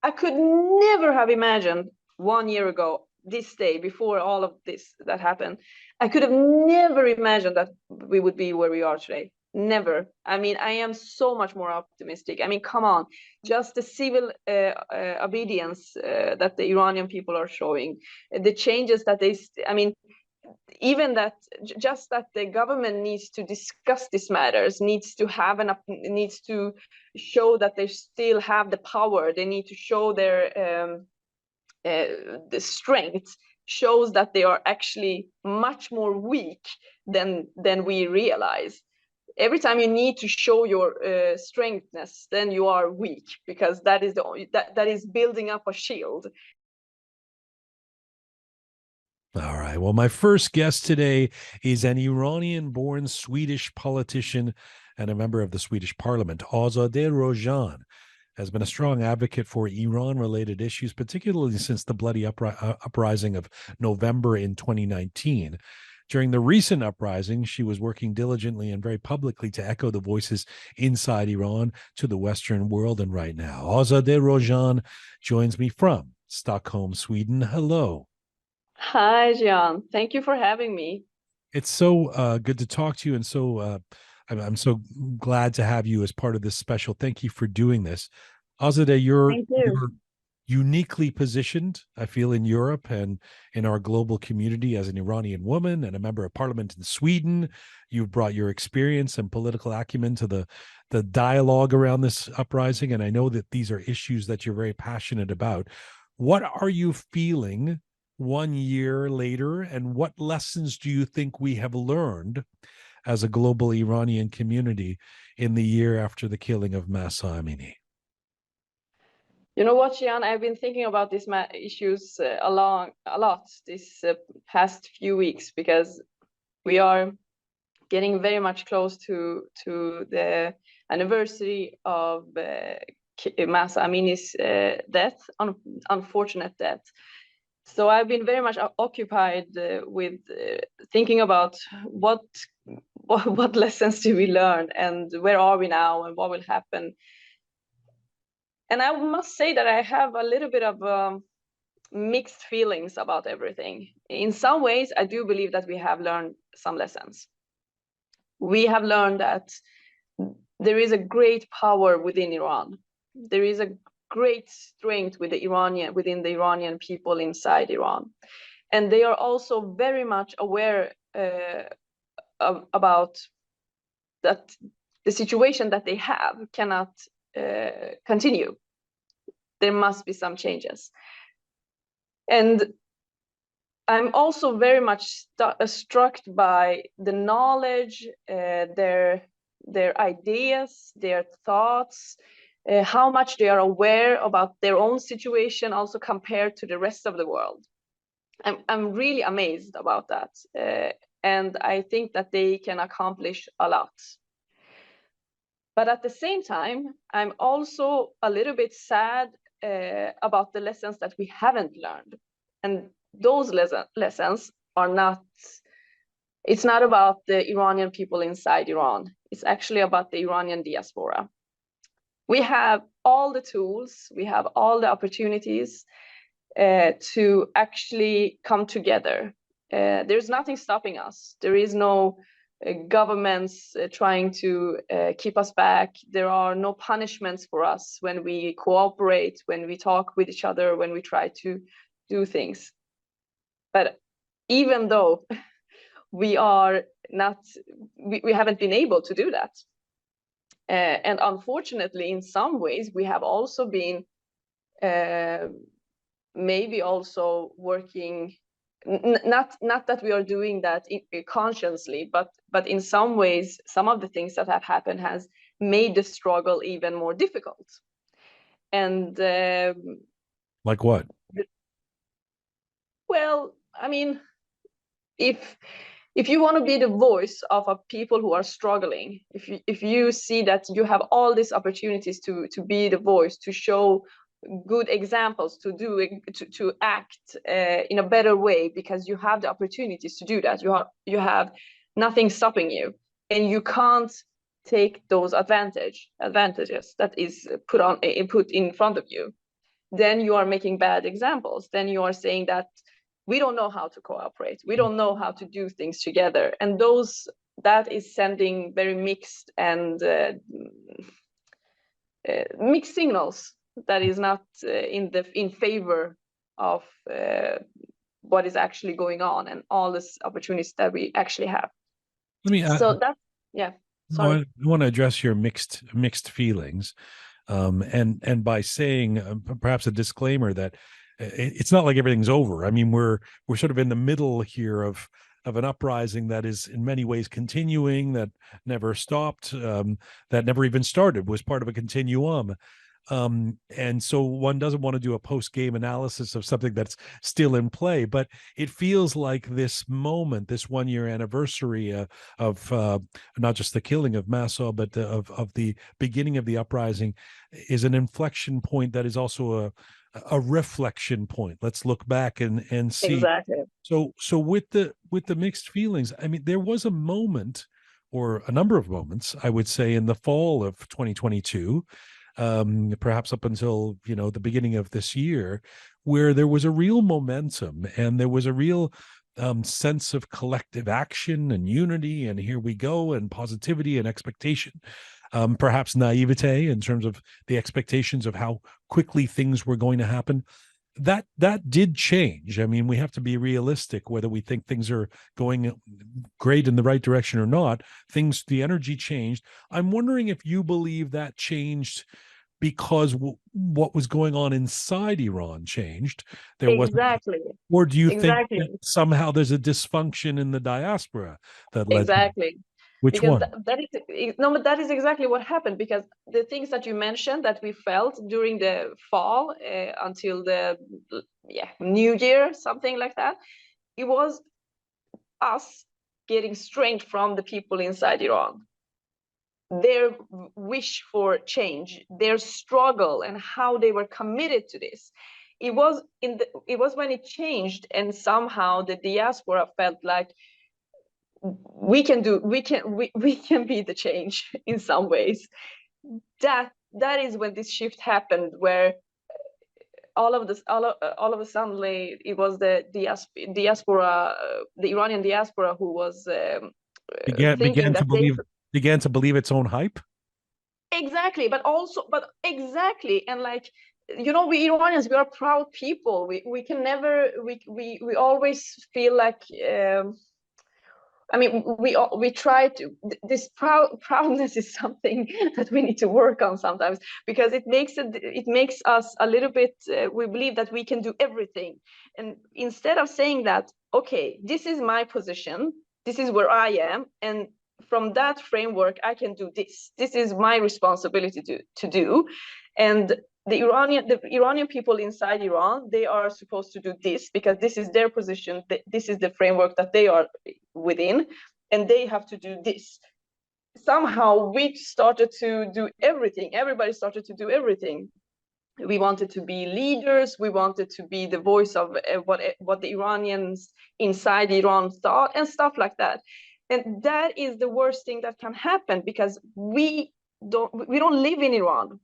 I could never have imagined 1 year ago, this day, before all of this that happened, I could have never imagined that we would be where we are today. Never. I mean, I am so much more optimistic. I mean, come on, just the civil obedience that the Iranian people are showing, the changes that I mean, even that, just that the government needs to discuss these matters, needs to show that they still have the power. They need to show their the strength, shows that they are actually much more weak than we realize. Every time you need to show your strengthness, then you are weak, because that is building up a shield. All right. Well, my first guest today is an Iranian-born Swedish politician and a member of the Swedish parliament. Azadeh Rojhan has been a strong advocate for Iran-related issues, particularly since the bloody uprising of November in 2019. During the recent uprising, she was working diligently and very publicly to echo the voices inside Iran to the Western world. And right now, Azadeh Rojhan joins me from Stockholm, Sweden. Hello. Hi, Jian. Thank you for having me. It's so good to talk to you, and so I'm so glad to have you as part of this special. Thank you for doing this. Azadeh, you're uniquely positioned, I feel, in Europe and in our global community as an Iranian woman and a member of parliament in Sweden. You've brought your experience and political acumen to the dialogue around this uprising, and I know that these are issues that you're very passionate about. What are you feeling 1 year later, and what lessons do you think we have learned as a global Iranian community in the year after the killing of Mahsa Amini? You know what, Jian, I've been thinking about these issues a lot this past few weeks, because we are getting very much close to the anniversary of Mahsa Amini's death, unfortunate death. So I've been very much occupied with thinking about what lessons do we learn, and where are we now, and what will happen. And I must say that I have a little bit of mixed feelings about everything. In some ways, I do believe that we have learned some lessons. We have learned that there is a great power within Iran. There is a great strength within the Iranian people inside Iran. And they are also very much aware about that the situation that they have cannot continue. There must be some changes. And I'm also very much struck by the knowledge, their ideas, their thoughts, how much they are aware about their own situation, also compared to the rest of the world. I'm really amazed about that. And I think that they can accomplish a lot. But at the same time, I'm also a little bit sad about the lessons that we haven't learned. And those lessons are not, it's not about the Iranian people inside Iran. It's actually about the Iranian diaspora. We have all the tools, we have all the opportunities to actually come together. There's nothing stopping us. There is no governments trying to keep us back. There are no punishments for us when we cooperate, when we talk with each other, when we try to do things. But even though we are not, we haven't been able to do that. And unfortunately, in some ways, we have also been maybe also working, not that we are doing that consciously, but in some ways, some of the things that have happened has made the struggle even more difficult. And like what? Well, I mean, if you want to be the voice of a people who are struggling, if you see that you have all these opportunities to be the voice, to show good examples, to act in a better way, because you have the opportunities to do that, you have nothing stopping you, and you can't take those advantages that is put in front of you. then you are making bad examples. Then you are saying that we don't know how to cooperate. We don't know how to do things together. And that is sending very mixed and mixed signals that is not in favor of what is actually going on and all these opportunities that we actually have. So that's, yeah. Sorry. I want to address your mixed feelings, and by saying perhaps a disclaimer that it's not like everything's over. I mean, we're sort of in the middle here of an uprising that is in many ways continuing, that never stopped, that never even started, was part of a continuum. And so one doesn't want to do a post-game analysis of something that's still in play, but it feels like this moment, this 1-year anniversary of not just the killing of Mahsa, but of the beginning of the uprising, is an inflection point that is also a reflection point. Let's look back and see. Exactly. So with the mixed feelings, I mean, there was a moment, or a number of moments, I would say, in the fall of 2022, perhaps up until the beginning of this year, where there was a real momentum and there was a real sense of collective action and unity, and here we go, and positivity and expectation, perhaps naivete in terms of the expectations of how quickly things were going to happen. That did change. I mean, we have to be realistic, whether we think things are going great in the right direction or not. The energy changed. I'm wondering if you believe that changed because what was going on inside Iran changed. Exactly. Or do you think that somehow there's a dysfunction in the diaspora that led exactly? Which because one? But that is exactly what happened, because the things that you mentioned that we felt during the fall until the New Year, something like that, it was us getting strength from the people inside Iran, their wish for change, their struggle, and how they were committed to this. It was when it changed, and somehow the diaspora felt like we can be the change in some ways. That is when this shift happened, where all of a sudden it was the diaspora, the Iranian diaspora, who was began to believe its own hype. Exactly, and like, we Iranians, we are proud people. We can never, we always feel like, I mean, we try to, this proudness is something that we need to work on sometimes, because it makes us a little bit, we believe that we can do everything. And instead of saying that, okay, this is my position, this is where I am, and from that framework, I can do this. This is my responsibility to do. And the Iranian people inside Iran, they are supposed to do this because this is their position. This is the framework that they are within, and they have to do this. Somehow we started to do everything. Everybody started to do everything. We wanted to be leaders. We wanted to be the voice of what the Iranians inside Iran thought, and stuff like that. And that is the worst thing that can happen, because we don't live in Iran.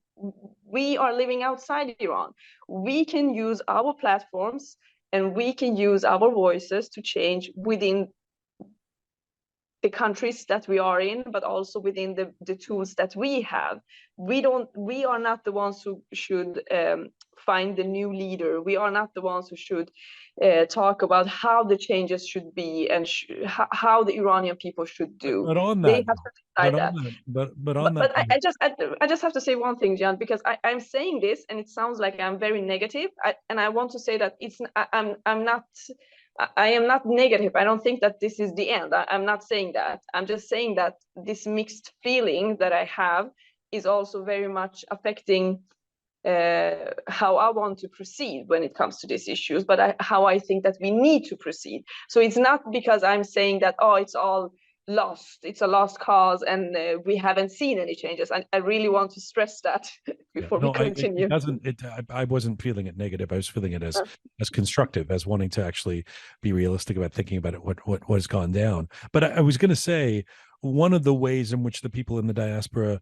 We are living outside Iran. We can use our platforms and we can use our voices to change within the countries that we are in, but also within the tools that we have. We are not the ones who should find the new leader. We are not the ones who should talk about how the changes should be and how the Iranian people should do. But on that, they have to decide that. But I just have to say one thing, Jian, because I'm saying this and it sounds like I'm very negative. And I want to say that I am not negative. I don't think that this is the end. I'm not saying that. I'm just saying that this mixed feeling that I have is also very much affecting how I want to proceed when it comes to these issues, but how I think that we need to proceed. So it's not because I'm saying that, oh, it's all lost, it's a lost cause, and we haven't seen any changes. I really want to stress that before we continue. I wasn't feeling it negative. I was feeling it as constructive, as wanting to actually be realistic about thinking about it, what has gone down. But I was going to say, one of the ways in which the people in the diaspora,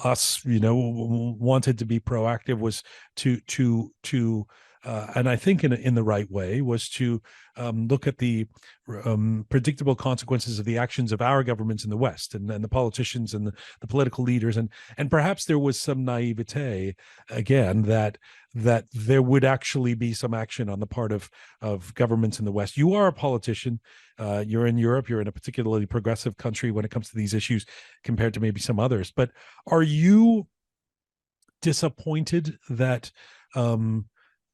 us, wanted to be proactive was to and I think in the right way, was to look at the predictable consequences of the actions of our governments in the West, and the politicians and the political leaders, and perhaps there was some naivete again that there would actually be some action on the part of governments in the West. You are a politician. You're in Europe. You're in a particularly progressive country when it comes to these issues compared to maybe some others. But are you disappointed that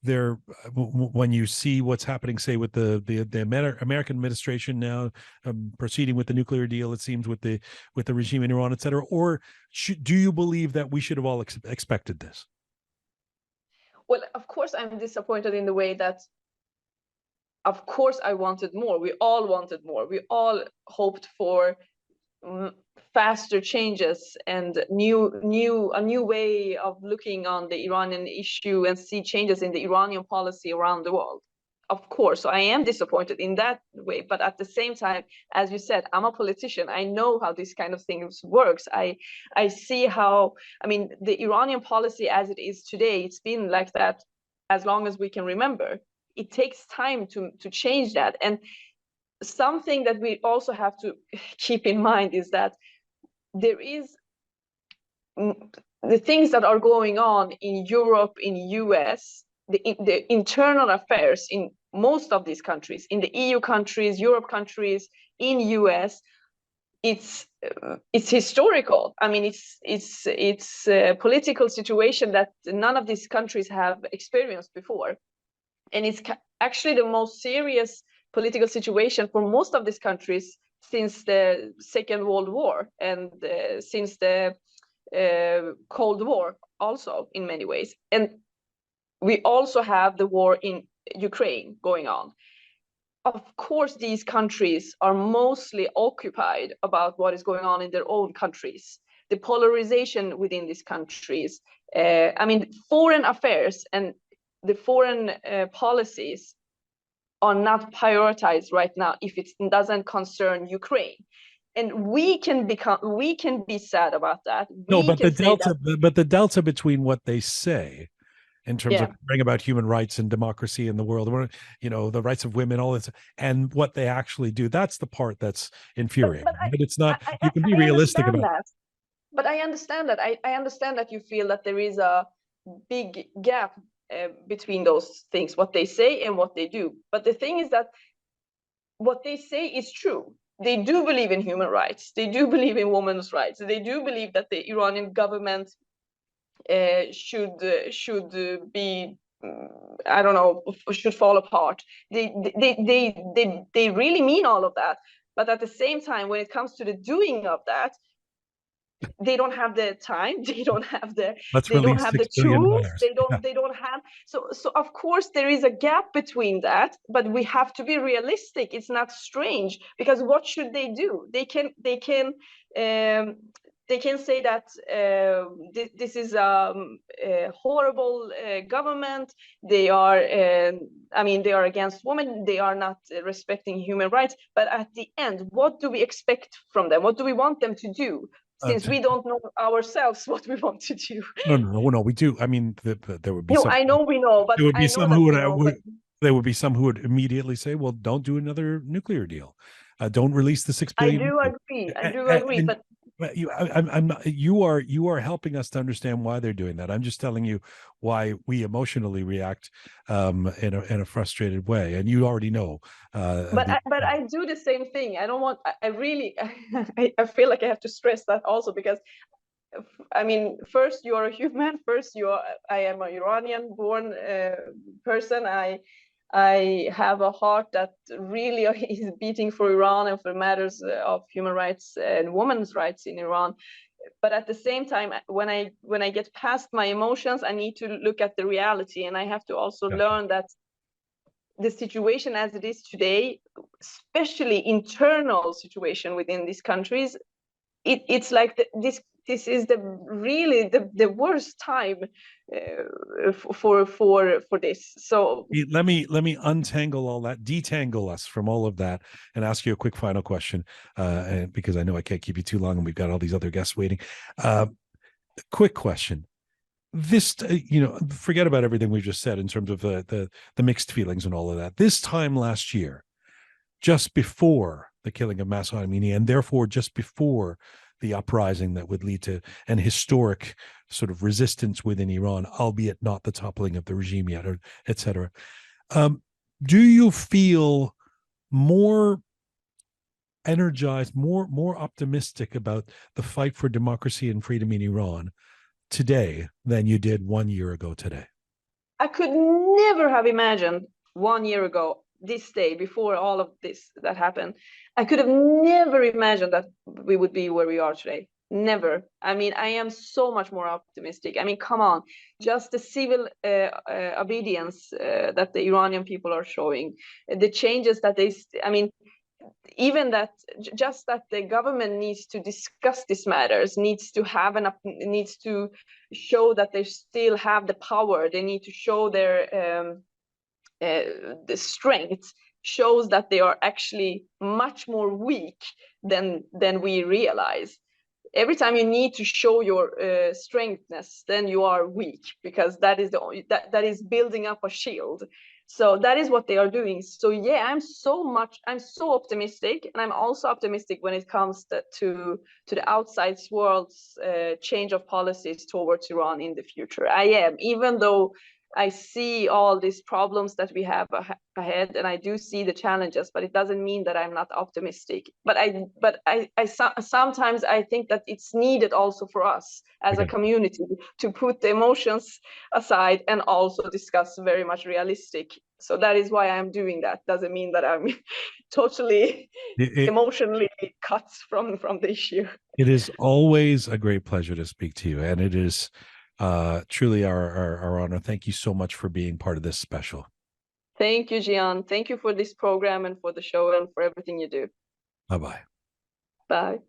there, when you see what's happening, say with the American administration now proceeding with the nuclear deal, it seems with the regime in Iran, et cetera, or do you believe that we should have all expected this? Well, of course, I'm disappointed in the way that, of course, I wanted more. We all wanted more. We all hoped for faster changes and a new way of looking on the Iranian issue and see changes in the Iranian policy around the world. Of course, so I am disappointed in that way. But at the same time, as you said, I'm a politician. I know how this kind of things works. I see how, I mean, the Iranian policy as it is today, it's been like that as long as we can remember. It takes time to change that. And something that we also have to keep in mind is that there is the things that are going on in Europe, in US, the internal affairs in most of these countries, in the EU countries, Europe countries, in US, it's historical. I mean, it's a political situation that none of these countries have experienced before, and it's actually the most serious political situation for most of these countries since the Second World War and since the Cold War also in many ways. And we also have the war in Ukraine going on. Of course, these countries are mostly occupied about what is going on in their own countries. The polarization within these countries, I mean, foreign affairs and the foreign policies are not prioritized right now if it doesn't concern Ukraine. And we can be sad about that. But the delta between what they say in terms of bringing about human rights and democracy in the world, the rights of women, all this, and what they actually do, that's the part that's infuriating. But it's not, you can be realistic about that. But I understand that. I understand that you feel that there is a big gap between those things, what they say and what they do. But the thing is that what they say is true. They do believe in human rights. They do believe in women's rights. They do believe that the Iranian government should be, I don't know, should fall apart. They really mean all of that. But at the same time, when it comes to the doing of that, they don't have the time, they don't have the tools, they don't have, so of course there is a gap between that, but we have to be realistic. It's not strange, because what should they do? They can say that this is a horrible government. They are, I mean, they are against women. They are not respecting human rights. But at the end, what do we expect from them? What do we want them to do? Since we don't know ourselves what we want to do. No, we do. I mean, there would be. No, I know we know, but there would be some who would. There would be some who would immediately say, "Well, don't do another nuclear deal. Don't release the $6 billion." I do agree, but I'm not. You are helping us to understand why they're doing that. I'm just telling you why we emotionally react in a frustrated way, and you already know. But I do the same thing. I don't want. I really. I feel like I have to stress that also, because, I mean, first you are a human. First I am an Iranian-born person. I have a heart that really is beating for Iran and for matters of human rights and women's rights in Iran. But at the same time, when I get past my emotions, I need to look at the reality, and I have to also learn that the situation as it is today, especially internal situation within these countries, it's like this this is really the worst time for this. So let me untangle all that, detangle us from all of that, and ask you a quick final question, and because I know I can't keep you too long, and we've got all these other guests waiting. Quick question. This, forget about everything we've just said in terms of the mixed feelings and all of that. This time last year, just before the killing of Mahsa Amini, and therefore just before the uprising that would lead to an historic sort of resistance within Iran, albeit not the toppling of the regime yet, or et cetera. Do you feel more energized, more optimistic about the fight for democracy and freedom in Iran today than you did 1 year ago today? I could never have imagined 1 year ago, this day, before all of this that happened, I could have never imagined that we would be where we are today. Never. I mean, I am so much more optimistic. I mean, come on, just the civil obedience that the Iranian people are showing, the changes that I mean, even that, just that the government needs to discuss these matters, needs to show that they still have the power. They need to show their the strength, shows that they are actually much more weak than we realize. Every time you need to show your strengthness, then you are weak, because that is that is building up a shield. So that is what they are doing. So yeah, I'm so optimistic, and I'm also optimistic when it comes to the outside world's change of policies towards Iran in the future. I am, even though I see all these problems that we have ahead, and I do see the challenges, but it doesn't mean that I'm not optimistic. But I sometimes I think that it's needed also for us as a community to put the emotions aside and also discuss very much realistic. So that is why I'm doing that. Doesn't mean that I'm totally emotionally cut from the issue. It is always a great pleasure to speak to you, and it is truly our honor. Thank you so much for being part of this special. Thank you, Jian. Thank you for this program and for the show and for everything you do. Bye-bye. Bye.